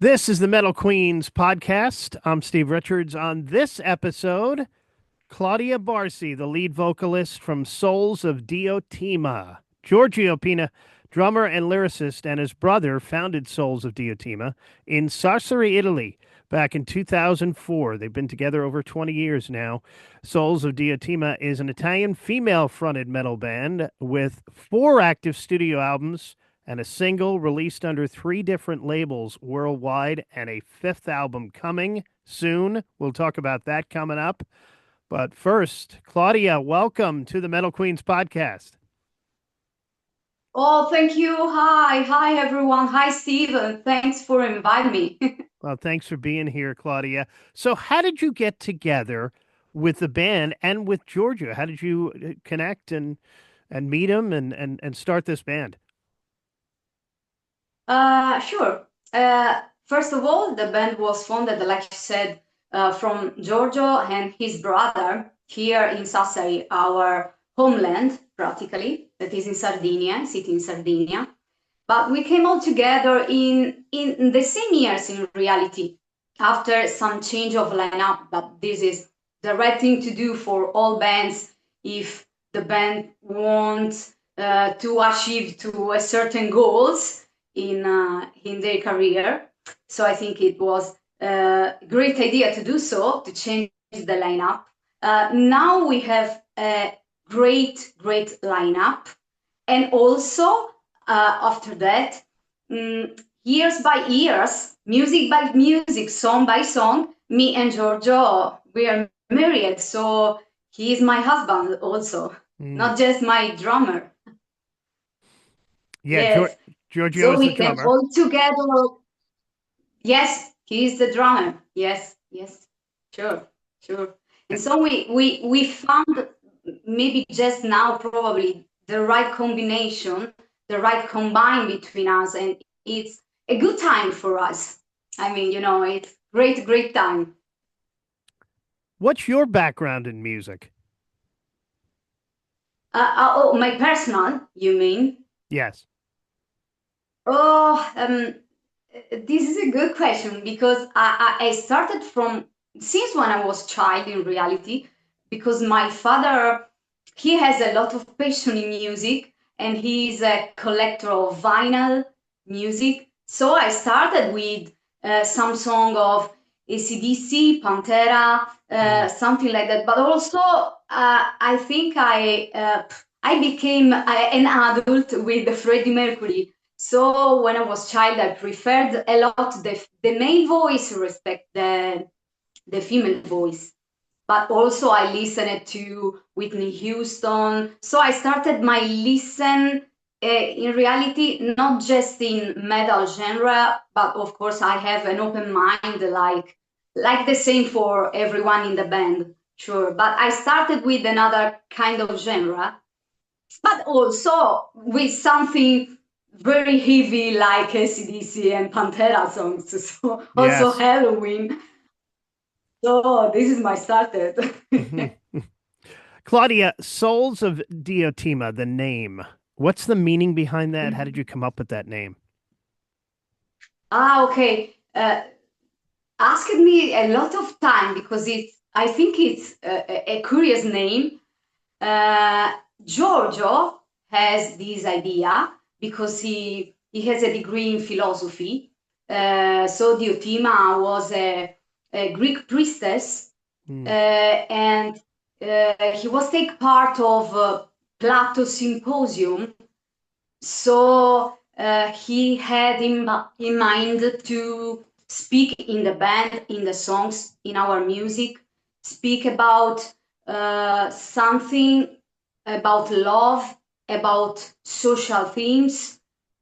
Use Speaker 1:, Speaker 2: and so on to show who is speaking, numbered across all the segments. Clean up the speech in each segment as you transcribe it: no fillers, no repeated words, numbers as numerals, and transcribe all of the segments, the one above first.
Speaker 1: This is the Metal Queens podcast. I'm Steve Richards. On this episode, Claudia Barsi, the lead vocalist from Souls of Diotima. Giorgio Pinna, drummer and lyricist, and his brother founded Souls of Diotima in Sassari, Italy, back in 2004. They've been together over 20 years now. Souls of Diotima is an Italian female-fronted metal band with 4 active studio albums and a single released under 3 different labels worldwide, and a 5th album coming soon. We'll talk about that coming up. But first, Claudia, welcome to the Metal Queens podcast.
Speaker 2: Oh, thank you. Hi. Hi, everyone. Hi, Steven. Thanks for inviting me.
Speaker 1: Well, thanks for being here, Claudia. So, how did you get together with the band and with Giorgio? How did you connect and meet him and start this band?
Speaker 2: Sure. First of all, the band was founded, like you said, from Giorgio and his brother here in Sassari, our homeland, practically, that is in Sardinia, city in Sardinia. But we came all together in the same years, in reality, after some change of lineup. But this is the right thing to do for all bands if the band wants to achieve to a certain goals in their career. So I think it was a great idea to do so, to change the lineup. Now we have a great lineup, and also after that, years by years, music by music, song by song, me and Giorgio, we are married, so he is my husband also,
Speaker 1: Mm.
Speaker 2: not just my drummer.
Speaker 1: Yeah,
Speaker 2: Yes,
Speaker 1: Giorgio
Speaker 2: so
Speaker 1: is the
Speaker 2: we can
Speaker 1: drummer.
Speaker 2: all together. Yes, he is the drummer. Yes, yes, sure, sure. And so we found maybe just now probably the right combination, the right combine between us, and it's a good time for us. I mean, it's great time.
Speaker 1: What's your background in music?
Speaker 2: Oh, my personal, you mean?
Speaker 1: Yes.
Speaker 2: Oh, this is a good question because I started from since when I was child in reality, because my father, he has a lot of passion in music and he's a collector of vinyl music. So I started with some song of AC/DC, Pantera,
Speaker 1: Mm.
Speaker 2: something like that. But also, I think I became an adult with Freddie Mercury. So when I was child, I preferred a lot the male voice, respect the female voice. But also I listened to Whitney Houston. So I started my listen in reality, not just in metal genre, but of course I have an open mind, like the same for everyone in the band, sure. But I started with another kind of genre, but also with something very heavy like AC/DC and Pantera songs. So also
Speaker 1: Yes.
Speaker 2: Halloween. So this is my started.
Speaker 1: Mhm. Claudia, Souls of Diotima, the name. What's the meaning behind that? How did you come up with that name?
Speaker 2: Okay. Asked me a lot of time because I think it's a curious name. Uh, Giorgio has this idea because he has a degree in philosophy. So Diotima was a Greek priestess,
Speaker 1: Mm.
Speaker 2: and he was take part of Plato symposium. So he had in mind to speak in the band, in the songs, in our music, speak about something about love, about social themes,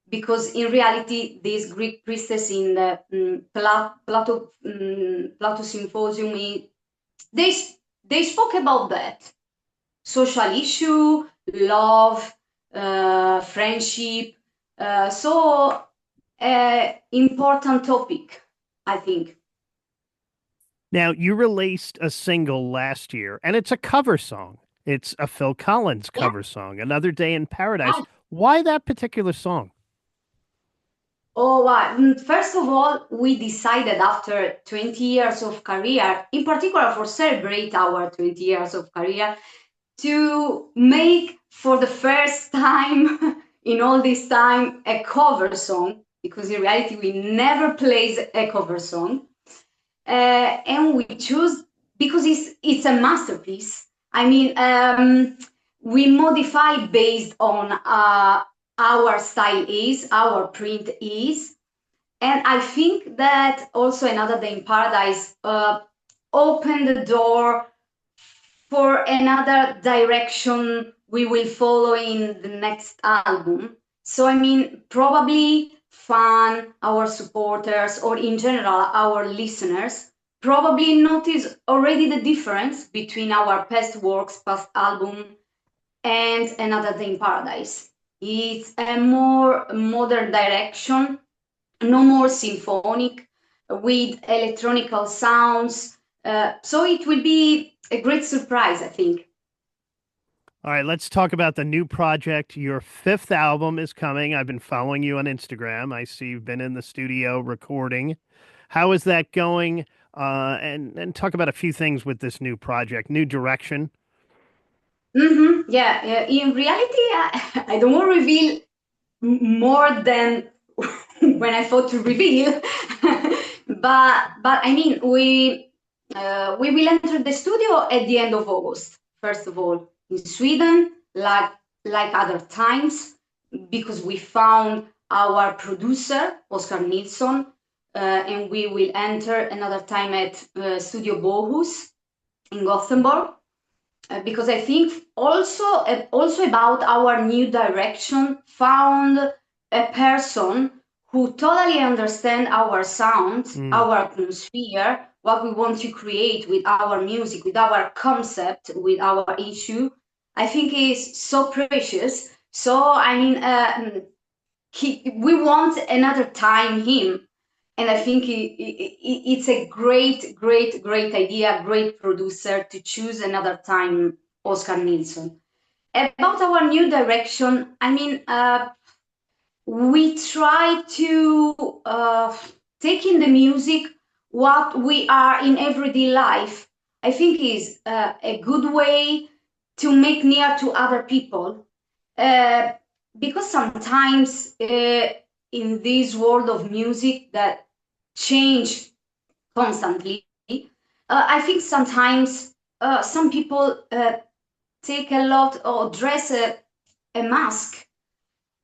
Speaker 2: because in reality, this Greek priestess in the Plato symposium, they they spoke about that social issue, love, friendship. So important topic, I think.
Speaker 1: Now, you released a single last year, and it's a cover song. It's a Phil Collins
Speaker 2: Yeah,
Speaker 1: cover song, Another Day in Paradise.
Speaker 2: right.
Speaker 1: Why that particular song?
Speaker 2: Oh, wow. First of all, we decided after 20 years of career, in particular for celebrate our 20 years of career, to make for the first time in all this time a cover song, because in reality we never plays a cover song. And we choose because it's a masterpiece. I mean, we modify based on our style is, our print is, and I think that also Another Day in Paradise opened the door for another direction we will follow in the next album. So, I mean, probably our supporters, or in general, our listeners, probably notice already the difference between our past works, past album, and Another Day in Paradise. It's a more modern direction, no more symphonic with electronical sounds. So it will be a great surprise, I think.
Speaker 1: All right, let's talk about the new project. Your fifth album is coming. I've been following you on Instagram. I see you've been in the studio recording. How is that going? And talk about a few things with this new project, new direction.
Speaker 2: Yeah, in reality, I don't want to reveal more than when I thought to reveal. But I mean, we will enter the studio at the end of August. First of all, in Sweden, like other times, because we found our producer Oscar Nilsson, and we will enter another time at Studio Bohus in Gothenburg. Because I think also about our new direction, found a person who totally understand our sound, our atmosphere, what we want to create with our music, with our concept, with our issue. I think is so precious. So I mean, we want another time him, and I think it's a great idea, great producer to choose another time Oscar Nilsson. About our new direction, I mean, we try to take in the music what we are in everyday life. I think is a good way to make near to other people. Uh, because sometimes in this world of music that change constantly, I think sometimes some people take a lot or dress a mask,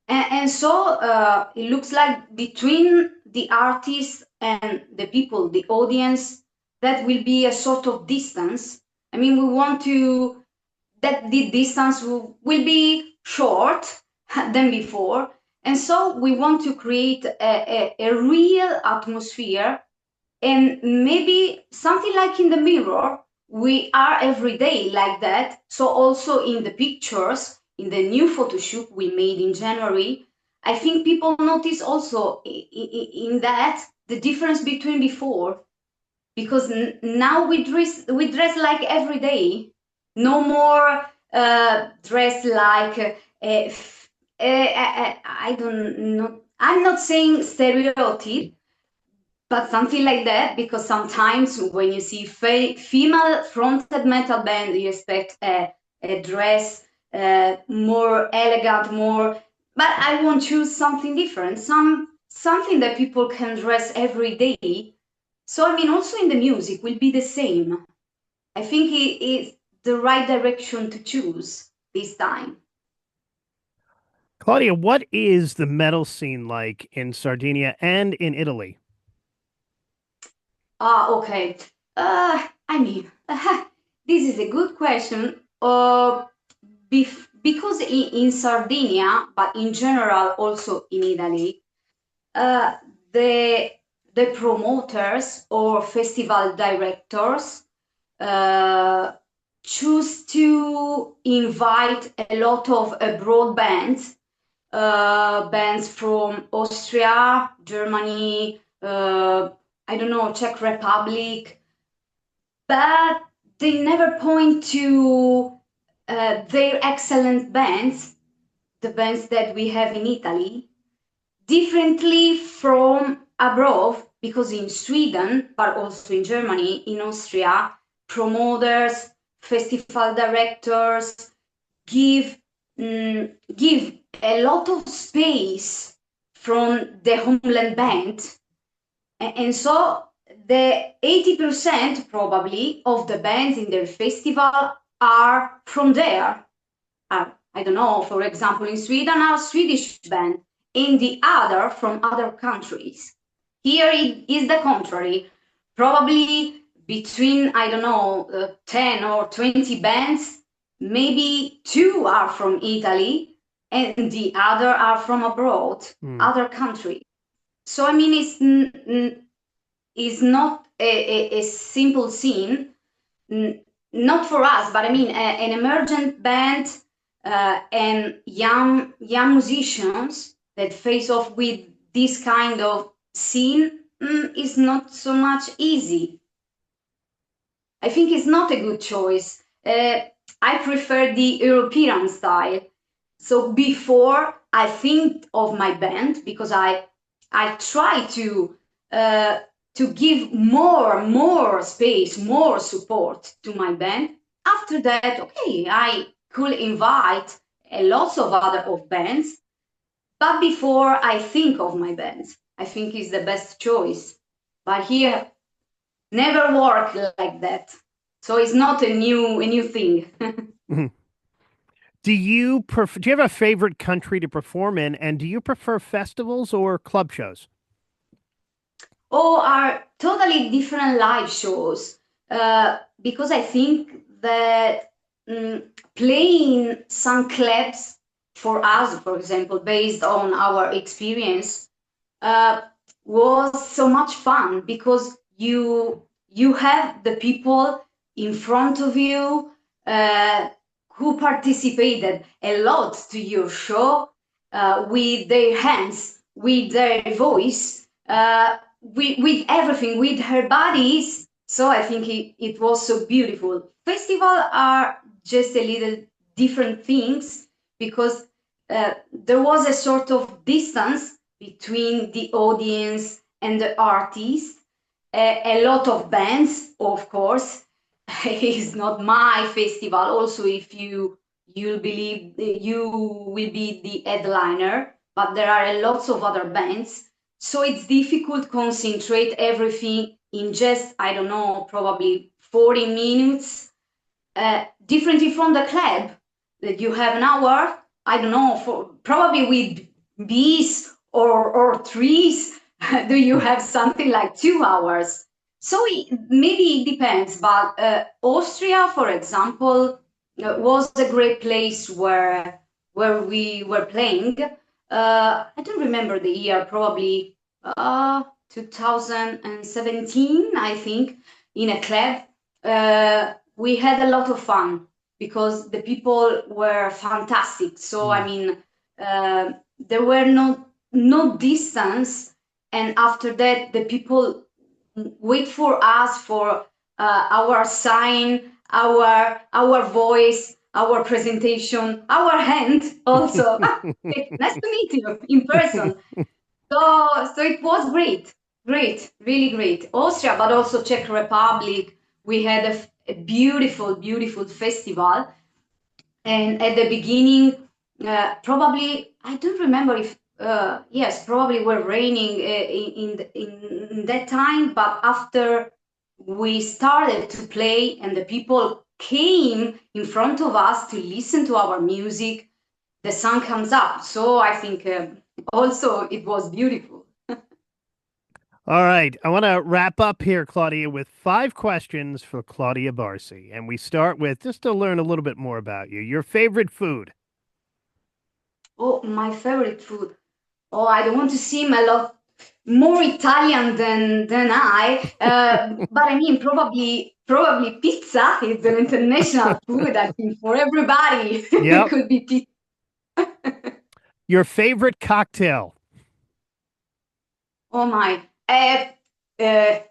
Speaker 2: and so it looks like between the artist and the people, the audience, that will be a sort of distance. I mean, we want to that the distance will be short than before. And so we want to create a real atmosphere, and maybe something like in the mirror, we are every day like that. So also in the pictures, in the new photo shoot we made in January, I think people notice also in that the difference between before, because now we dress like every day, no more dress like I don't know, I'm not saying stereotype, but something like that, because sometimes when you see female fronted metal band, you expect a dress more elegant, more, but I want to choose something different, something that people can dress every day. So I mean, also in the music will be the same. I think it is the right direction to choose this time.
Speaker 1: Claudia, what is the metal scene like in Sardinia and in Italy?
Speaker 2: Okay. I mean, this is a good question. Because in Sardinia, but in general also in Italy, uh, the the promoters or festival directors uh, choose to invite a lot of abroad bands, bands from Austria, Germany, I don't know, Czech Republic, but they never point to their excellent bands, the bands that we have in Italy. differently from abroad, because in Sweden, but also in Germany, in Austria, promoters, festival directors give give a lot of space from the homeland band, and so the 80% probably of the bands in their festival are from there. I don't know, for example, in Sweden, are Swedish band, and the other from other countries. Here it is the contrary. Probably between, I don't know, 10 or 20 bands, maybe 2 are from Italy and the other are from abroad, other country. So, I mean, it's not a simple scene, not for us, but I mean, an emergent band and young musicians that face off with this kind of scene is not so much easy. I think it's not a good choice. I prefer the European style. So before I think of my band, because I try to give more space, more support to my band. After that, okay, I could invite a lots of other bands, but before I think of my bands, I think is the best choice. But here, never work like that. So it's not a new thing.
Speaker 1: Do you have a favorite country to perform in, and do you prefer festivals or club shows?
Speaker 2: Or are totally different live shows, because I think that playing some clubs for us, for example, based on our experience, was so much fun, because you have the people in front of you who participated a lot to your show, with their hands, with their voice, with everything, with her bodies. So I think it was so beautiful. Festivals are just a little different things, because there was a sort of distance between the audience and the artist. A lot of bands, of course. It's not my festival. Also, if you believe you will be the headliner, but there are lots of other bands. So it's difficult to concentrate everything in just, I don't know, probably 40 minutes. Differently from the club, that you have an hour, I don't know, for probably with bees or trees, do you have something like 2 hours? So maybe it depends, but Austria, for example, was a great place where we were playing. I don't remember the year, probably 2017, I think, in a club. We had a lot of fun because the people were fantastic. So I mean, there were no distance, and after that, the people wait for us for our sign, our voice, our presentation, our hand also. Nice to meet you in person. So it was great, really great. Austria, but also Czech Republic. We had a beautiful festival, and at the beginning, probably I don't remember if yes, probably were raining in that time, but after we started to play and the people came in front of us to listen to our music, the sun comes up. So I think also it was beautiful.
Speaker 1: All right. I want to wrap up here, Claudia, with 5 questions for Claudia Barsi. And we start with, just to learn a little bit more about you, your favorite food.
Speaker 2: Oh, my favorite food. Oh, I don't want to seem a lot more Italian than I, but I mean, probably pizza is an international food. I think for everybody, it could be pizza.
Speaker 1: Your favorite cocktail?
Speaker 2: Oh my,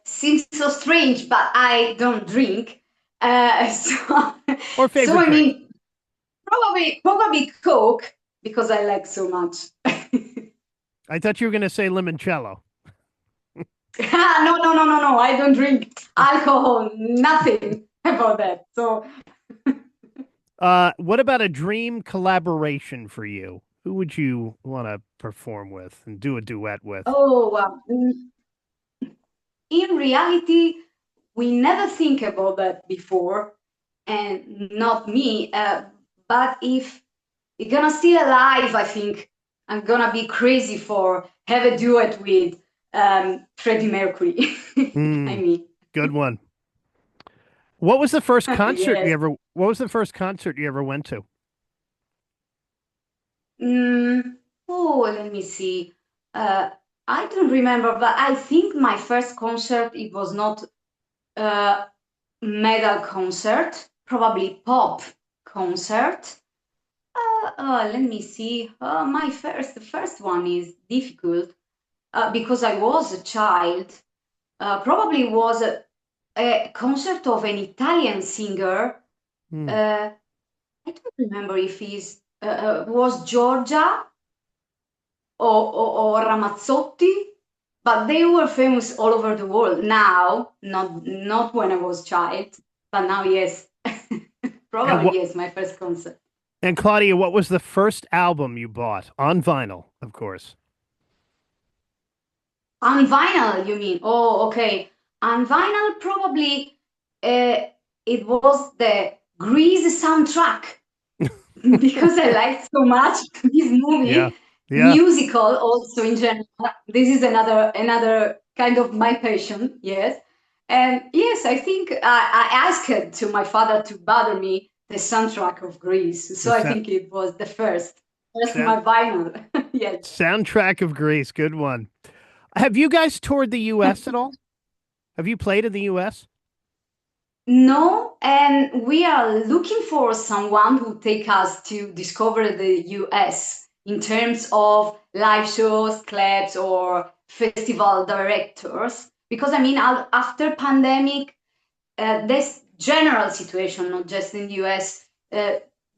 Speaker 2: seems so strange, but I don't drink.
Speaker 1: Or favorite
Speaker 2: so I
Speaker 1: drink?
Speaker 2: mean, probably Coke, because I like so much.
Speaker 1: I thought you were going to say limoncello.
Speaker 2: No, no, no, no, no. I don't drink alcohol. Nothing about that. So,
Speaker 1: What about a dream collaboration for you? Who would you want to perform with and do a duet with?
Speaker 2: oh, in reality, we never think about that before, and not me. But if you're gonna still alive, I think I'm gonna be crazy for have a duet with Freddie Mercury. I
Speaker 1: Mm,
Speaker 2: mean,
Speaker 1: good one. What was the first concert you
Speaker 2: yes.
Speaker 1: ever what was the first concert you ever went to?
Speaker 2: Mm, oh, let me see. Uh, I don't remember, but I think my first concert it was not a metal concert, probably pop concert. Let me see. The first one is difficult because I was a child. Probably was a concert of an Italian singer.
Speaker 1: Hmm.
Speaker 2: I don't remember if he's was Giorgia or Ramazzotti, but they were famous all over the world. Now, not when I was child, but now yes,
Speaker 1: And
Speaker 2: probably
Speaker 1: what
Speaker 2: yes, my first concert.
Speaker 1: and Claudia, what was the first album you bought on vinyl, of course?
Speaker 2: On vinyl, you mean? Oh, okay. On vinyl, probably uh, it was the Grease soundtrack because I liked so much this
Speaker 1: Yeah.
Speaker 2: movie,
Speaker 1: Yeah.
Speaker 2: musical also in general. This is another kind of my passion, yes. And yes, I think I asked to my father to bother me the soundtrack of Grease.
Speaker 1: The
Speaker 2: So I think it was the first
Speaker 1: sound
Speaker 2: my vinyl. Yes.
Speaker 1: soundtrack of Grease. Good one. Have you guys toured the US at all? Have you played in the US?
Speaker 2: No, and we are looking for someone who take us to discover the US in terms of live shows, clubs, or festival directors. Because I mean, after pandemic, this general situation, not just in the US,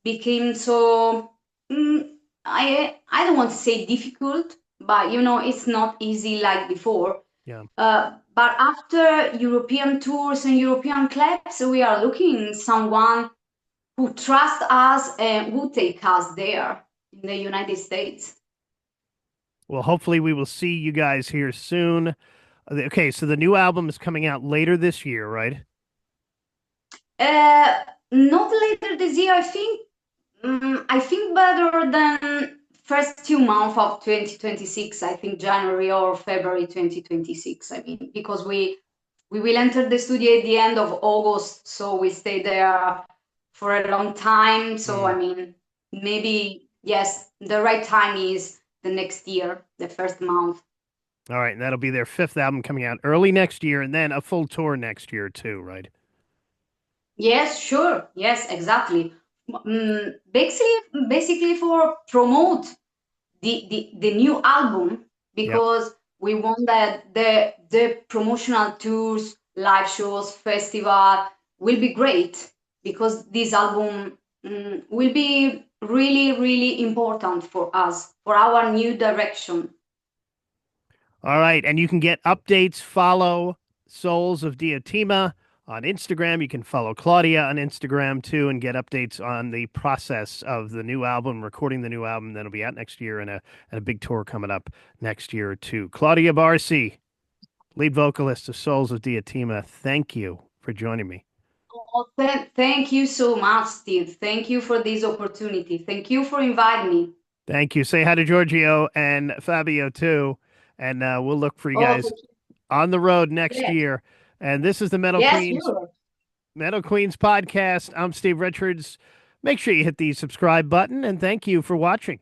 Speaker 2: became so. mm, I don't want to say difficult, but it's not easy like before.
Speaker 1: Yeah.
Speaker 2: But after European tours and European clubs, we are looking someone who trusts us and who take us there in the United States.
Speaker 1: Well, hopefully we will see you guys here soon. Okay, so the new album is coming out later this year, right?
Speaker 2: Uh, Not later this year, I think. I think better than first 2 months of 2026. I think January or February 2026. I mean, because we will enter the studio at the end of August, so we stay there for a long time. So
Speaker 1: Mm.
Speaker 2: I mean, maybe yes, the right time is the next year, the first month.
Speaker 1: All right, and that'll be their fifth album coming out early next year, and then a full tour next year too, right?
Speaker 2: Yes, sure. Yes, exactly. Basically for promote the new album
Speaker 1: Yep.
Speaker 2: because we want that the promotional tours, live shows, festival will be great because this album will be really really important for us for our new direction.
Speaker 1: All right, and you can get updates. Follow Souls of Diotima on Instagram. You can follow Claudia on Instagram too, and get updates on the process of the new album, recording the new album that'll be out next year, and a big tour coming up next year too. Claudia Barsi, lead vocalist of Souls of Diotima. Thank you for joining me.
Speaker 2: Oh, thank you so much, Steve. Thank you for this opportunity. Thank you for inviting me.
Speaker 1: Thank you. Say hi to Giorgio and Fabio too, and we'll look for you
Speaker 2: Oh,
Speaker 1: guys on the road next
Speaker 2: yes,
Speaker 1: year. And this is the
Speaker 2: yes, sure.
Speaker 1: Metal Queens podcast. I'm Steve Richards. Make sure you hit the subscribe button, and thank you for watching.